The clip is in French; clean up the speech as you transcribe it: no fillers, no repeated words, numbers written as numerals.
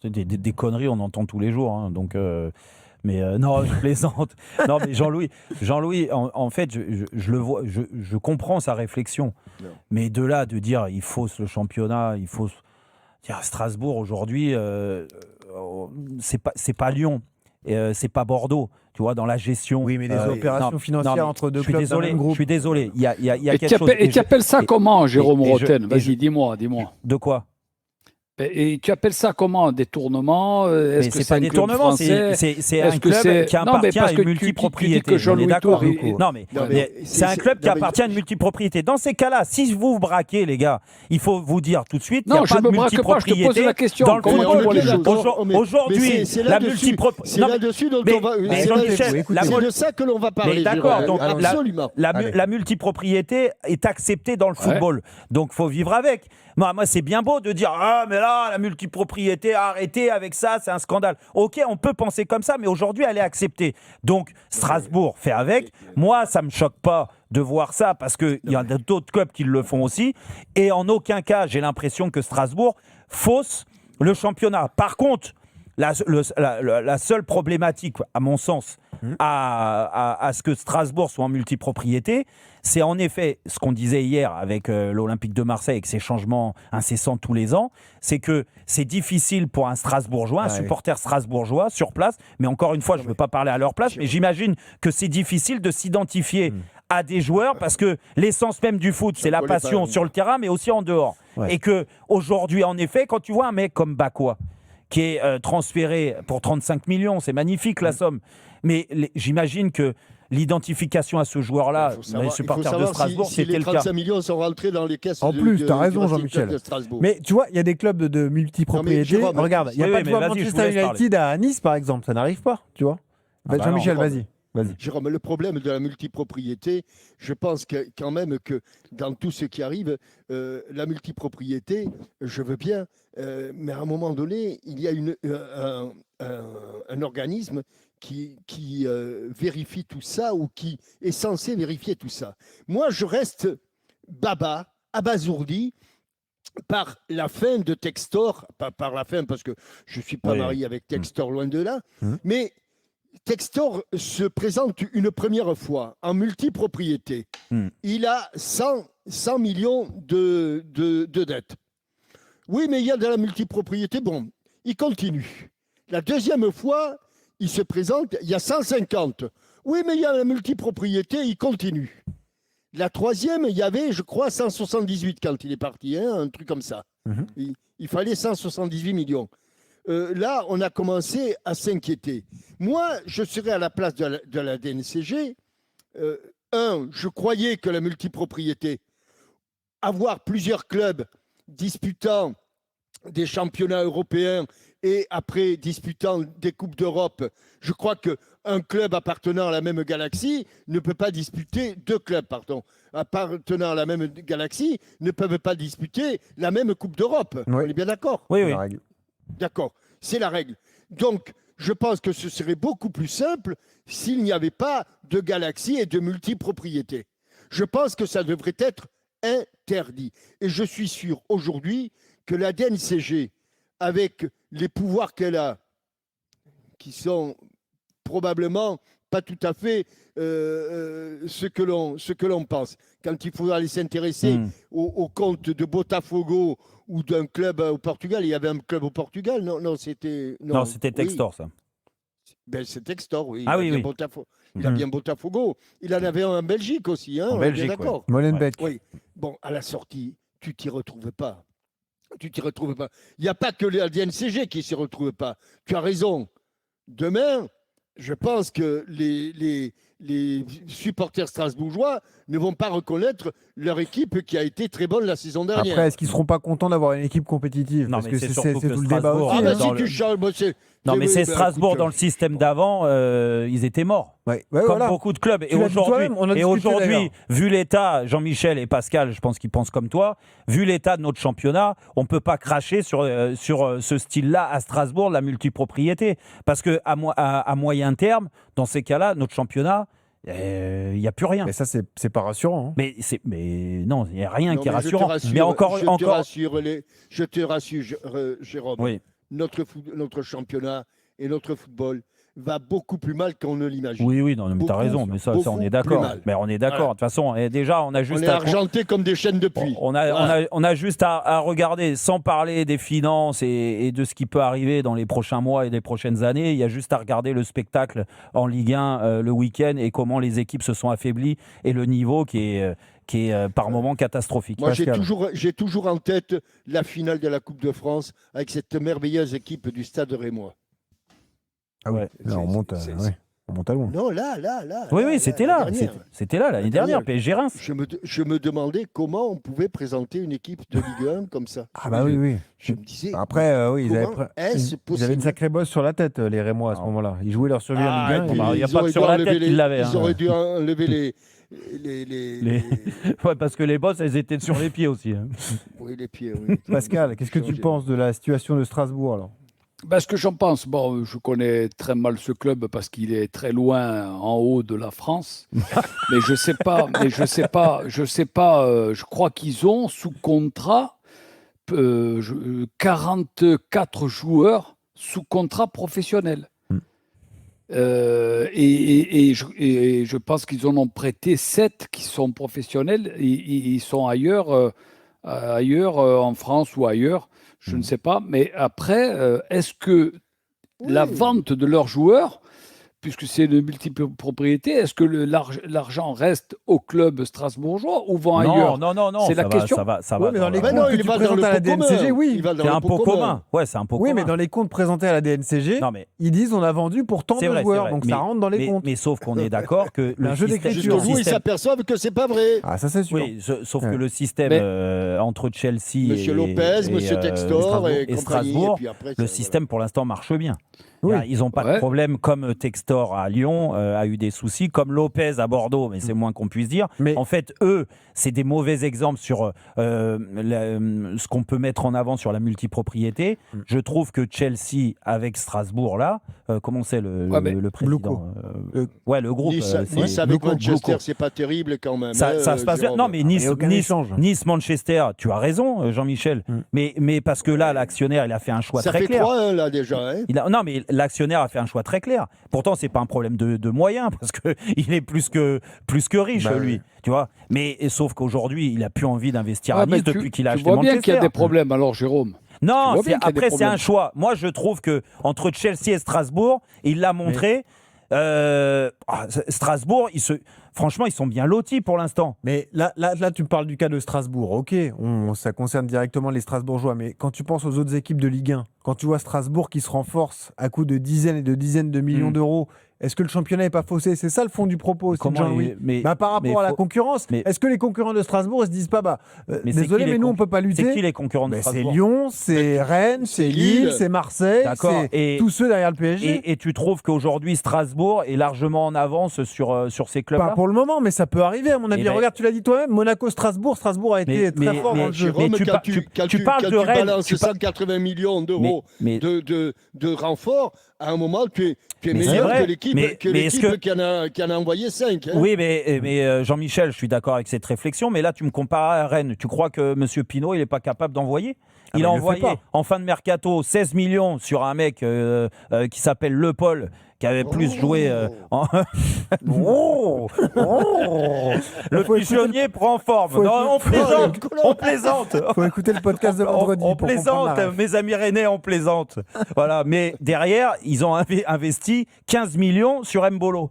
C'est des conneries, on entend tous les jours. Hein, donc, non, je plaisante. Non, mais Jean-Louis, en fait, je le vois, je comprends sa réflexion. Non. Mais de là, de dire il fausse le championnat, il fausse. Strasbourg aujourd'hui, c'est pas Lyon, c'est pas Bordeaux. Tu vois, dans la gestion. Oui, mais des opérations financières entre deux clubs dans le même Je groupe. suis désolé. Il y a Et quelque chose. tu appelles ça comment, Jérôme Roten? Vas-y, dis-moi. De quoi? Et tu appelles ça comment? Des tournements? Est-ce que c'est pas des tournements, c'est un club qui appartient à une multipropriété. On est d'accord. Non, mais c'est un club qui appartient à une multipropriété. Dans ces cas-là, si vous vous braquez, les gars, il faut vous dire tout de suite qu'il n'y a pas de multipropriété. Je te pose la question. Dans le football, aujourd'hui, la multipropriété. C'est là-dessus dont on va. C'est de ça que l'on va parler. D'accord. Donc absolument. La multipropriété est acceptée dans le football. Donc, faut vivre avec. Moi, c'est bien beau de dire mais là, la multipropriété, arrêtez avec ça, c'est un scandale. Ok, on peut penser comme ça, mais aujourd'hui, elle est acceptée. Donc, Strasbourg fait avec. Moi, ça me choque pas de voir ça parce qu'il y a d'autres clubs qui le font aussi. Et en aucun cas, j'ai l'impression que Strasbourg fausse le championnat. Par contre, la seule problématique, à mon sens, à ce que Strasbourg soit en multipropriété, c'est en effet ce qu'on disait hier avec l'Olympique de Marseille, avec ses changements incessants tous les ans, c'est que c'est difficile pour un Strasbourgeois, un supporter strasbourgeois sur place, mais encore une fois, je ne veux pas parler à leur place, mais j'imagine que c'est difficile de s'identifier à des joueurs parce que l'essence même du foot, c'est la passion sur le terrain, mais aussi en dehors. Ouais. Et qu'aujourd'hui, en effet, quand tu vois un mec comme Bakwa, qui est transféré pour 35 millions, c'est magnifique la somme. Mais j'imagine que l'identification à ce joueur-là, les supporters de Strasbourg, si c'était le cas. Les 35 millions sont rentrés dans les caisses en plus, tu as raison, Jean-Michel. Mais tu vois, il y a des clubs de multipropriété. Regarde, il n'y a pas de joueur Manchester United à Nice, par exemple. Ça n'arrive pas, tu vois. Jean-Michel, vas-y. Jérôme, le problème de la multipropriété, je pense quand même que dans tout ce qui arrive, la multipropriété, je veux bien, mais à un moment donné, il y a un organisme qui vérifie tout ça ou qui est censé vérifier tout ça. Moi, je reste abasourdi par la fin de Textor, pas par la fin parce que je ne suis pas marié avec Textor, loin de là, mais Textor se présente une première fois en multipropriété. Il a 100 millions de dettes. Oui, mais il y a de la multipropriété. Bon, il continue. La deuxième fois, il se présente, il y a 150. Oui, mais il y a la multipropriété, il continue. La troisième, il y avait, je crois, 178 quand il est parti, un truc comme ça. Il fallait 178 millions. Là, on a commencé à s'inquiéter. Moi, je serais à la place de la DNCG. Je croyais que la multipropriété, avoir plusieurs clubs disputant des championnats européens et après disputant des Coupes d'Europe, je crois qu'un club appartenant à la même galaxie ne peut pas disputer, deux clubs, appartenant à la même galaxie ne peuvent pas disputer la même Coupe d'Europe. Oui. On est bien d'accord? Oui. D'accord, c'est la règle. Donc, je pense que ce serait beaucoup plus simple s'il n'y avait pas de galaxie et de multipropriété. Je pense que ça devrait être interdit. Et je suis sûr aujourd'hui que la DNCG, avec les pouvoirs qu'elle a, qui sont probablement pas tout à fait ce que l'on pense. Quand il faudra aller s'intéresser au compte de Botafogo ou d'un club au Portugal, il y avait un club au Portugal, non, c'était... Non, c'était Textor, ça. Ben, c'est Textor, oui. Ah oui. Il a bien Botafogo. Il en avait un en Belgique aussi, en Belgique, d'accord. Molenbeek. Oui. Bon, à la sortie, tu t'y retrouves pas. Il n'y a pas que la DNCG qui s'y retrouve pas. Tu as raison. Demain, je pense que les supporters strasbourgeois ne vont pas reconnaître leur équipe qui a été très bonne la saison dernière. Après, est-ce qu'ils ne seront pas contents d'avoir une équipe compétitive? Non, parce que c'est tout le Strasbourg, débat aussi. C'est Strasbourg dans le système d'avant, ils étaient morts. Comme beaucoup de clubs. Et aujourd'hui, vu l'état, Jean-Michel et Pascal, je pense qu'ils pensent comme toi, vu l'état de notre championnat, on ne peut pas cracher sur ce style-là à Strasbourg, la multipropriété. Parce qu'à moyen terme, dans ces cas-là, notre championnat, il n'y a plus rien. Mais ça, c'est pas rassurant. Mais non, il n'y a rien qui est rassurant. Je te rassure, Jérôme. Oui. notre championnat et notre football va beaucoup plus mal qu'on ne l'imagine. Oui, non, mais tu as raison, mais ça on est d'accord. Mais on est d'accord. De toute façon, déjà, on a juste. On est argenté comme des chaînes de pluie. On a juste à regarder, sans parler des finances et de ce qui peut arriver dans les prochains mois et les prochaines années. Il y a juste à regarder le spectacle en Ligue 1 le week-end et comment les équipes se sont affaiblies et le niveau qui est par moments catastrophique. Moi, j'ai toujours en tête la finale de la Coupe de France avec cette merveilleuse équipe du Stade Rémois. Ah ouais, là, on monte à loin. Non, là. Oui, c'était là. C'était là l'année dernière, PSG Reims. Je me demandais comment on pouvait présenter une équipe de Ligue 1 comme ça. Ah bah oui. Je me disais. Après, ils avaient une sacrée bosse sur la tête, les Rémois, à ce moment-là. Ils jouaient leur survie en Ligue 1. Il n'y a pas que sur la tête qu'ils l'avaient. Ils auraient dû enlever Ouais, parce que les bosses, elles étaient sur les pieds aussi. Oui, les pieds, oui. Pascal, qu'est-ce que tu penses de la situation de Strasbourg, alors ? Ce que j'en pense, je connais très mal ce club parce qu'il est très loin en haut de la France. Mais je sais pas. Je crois qu'ils ont sous contrat 44 joueurs sous contrat professionnel. Et je pense qu'ils en ont prêté 7 qui sont professionnels. Ils sont ailleurs en France ou ailleurs. Je ne sais pas, mais après, est-ce que la vente de leurs joueurs, puisque c'est une multipropriété, est-ce que l'argent reste au club strasbourgeois ou vont ailleurs ? Non. C'est la question. Ça va. Oui, mais dans les comptes que tu présentes à la DNCG, oui. C'est un pot commun. Ouais, c'est un pot commun. Oui, mais dans les comptes présentés à la DNCG, ils disent on a vendu pour tant de joueurs, donc ça rentre dans les comptes. Mais sauf qu'on est d'accord que le jeu d'écriture, ils s'aperçoivent que c'est pas vrai. Ah, ça c'est sûr. Oui, sauf que le système entre Chelsea Monsieur Lopez, Monsieur Textor et Strasbourg, le système pour l'instant marche bien. Oui. Ils n'ont pas de problème comme Textor à Lyon a eu des soucis, comme Lopez à Bordeaux, mais c'est moins qu'on puisse dire. Mais en fait, eux, c'est des mauvais exemples sur ce qu'on peut mettre en avant sur la multipropriété. Je trouve que Chelsea avec Strasbourg, là, comment c'est le président le groupe. Nice avec Manchester, c'est pas terrible quand même. Ça se passe bien. Non, mais Nice, Manchester, tu as raison, Jean-Michel. Mais parce que là, l'actionnaire, il a fait un choix très clair. Ça fait 3-1 là déjà. Non, mais l'actionnaire a fait un choix très clair. Pourtant, c'est pas un problème de moyens parce que il est plus que riche, lui. Tu vois. Mais sauf qu'aujourd'hui, il a plus envie d'investir à Nice depuis qu'il a acheté Manchester. Tu vois bien qu'il y a des problèmes, alors, Jérôme. Non, après c'est un choix. Moi, je trouve que entre Chelsea et Strasbourg, il l'a montré. Strasbourg, franchement, ils sont bien lotis pour l'instant. Mais là, tu me parles du cas de Strasbourg. Ok, ça concerne directement les Strasbourgeois. Mais quand tu penses aux autres équipes de Ligue 1, quand tu vois Strasbourg qui se renforce à coups de dizaines et de dizaines de millions d'euros, est-ce que le championnat n'est pas faussé ? C'est ça le fond du propos, Jean-Louis. Par rapport à la concurrence, est-ce que les concurrents de Strasbourg ne se disent pas désolé, mais nous, on ne peut pas lutter ? C'est qui les concurrents de Strasbourg ? C'est Lyon, c'est Rennes, c'est Lille, c'est Marseille, c'est tous ceux derrière le PSG. Et tu trouves qu'aujourd'hui, Strasbourg est largement en avance sur ces clubs-là ? Pas pour le moment, mais ça peut arriver, à mon avis. Regarde, tu l'as dit toi-même, Monaco-Strasbourg a été très fort dans le jeu. Mais tu parles de Rennes, 180 millions d'euros de renfort, à un moment, tu es meilleur que l'équipe qui en a envoyé 5. Hein. Oui, mais Jean-Michel, je suis d'accord avec cette réflexion, mais là, tu me compares à Rennes. Tu crois que M. Pinot, il n'est pas capable d'envoyer ? Il a envoyé en fin de mercato 16 millions sur un mec qui s'appelle Le Paul, qui avait plus joué le pigeonnier prend forme. Non, on plaisante. Faut écouter le podcast de vendredi. On plaisante, mes amis rennais, on plaisante. Voilà, mais derrière, ils ont investi 15 millions sur Mbolo.